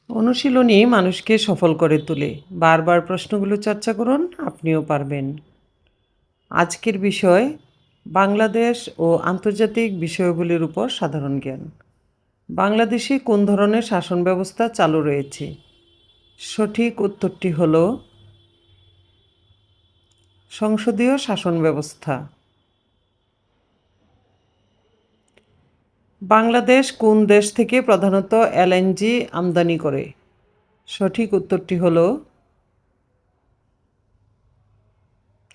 অনুশীলনী মানুষকে সফল করে তোলে। বারবার প্রশ্নগুলো চর্চা করুন, আপনিও পারবেন। আজকের বিষয় বাংলাদেশ ও আন্তর্জাতিক বিষয়গুলির উপর সাধারণ জ্ঞান। বাংলাদেশে কোন ধরনের শাসন ব্যবস্থা চালু রয়েছে? সঠিক উত্তরটি হল সংসদীয় শাসন ব্যবস্থা। বাংলাদেশ কোন দেশ থেকে প্রধানত এলএনজি আমদানি করে? সঠিক উত্তরটি হল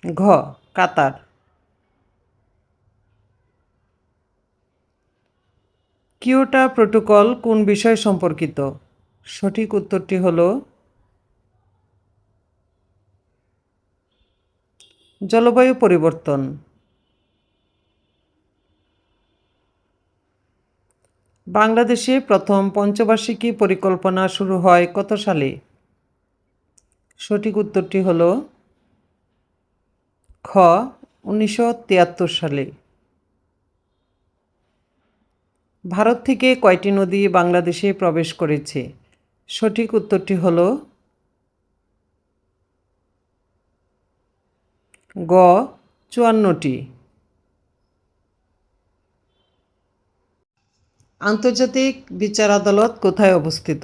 ঘ, কাতার। কিয়োটো প্রোটোকল কোন বিষয় সম্পর্কিত? সঠিক উত্তরটি হল জলবায়ু পরিবর্তন। বাংলাদেশে প্রথম পঞ্চবার্ষিকী পরিকল্পনা শুরু হয় কত সালে? সঠিক উত্তরটি হল খ, 1973 সালে। ভারত থেকে কয়টি নদী বাংলাদেশে প্রবেশ করেছে? সঠিক উত্তরটি হল গ, 54টি। আন্তর্জাতিক বিচার আদালত কোথায় অবস্থিত?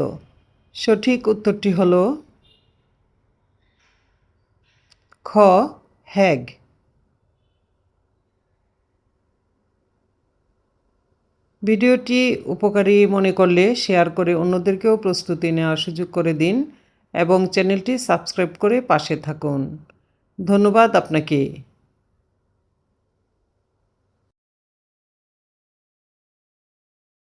সঠিক উত্তরটি হল খ, হেগ। ভিডিওটি উপকারী মনে করলে শেয়ার করে অন্যদেরকেও প্রস্তুতি নেওয়ার সুযোগ করে দিন এবং চ্যানেলটি সাবস্ক্রাইব করে পাশে থাকুন। ধন্যবাদ আপনাকে।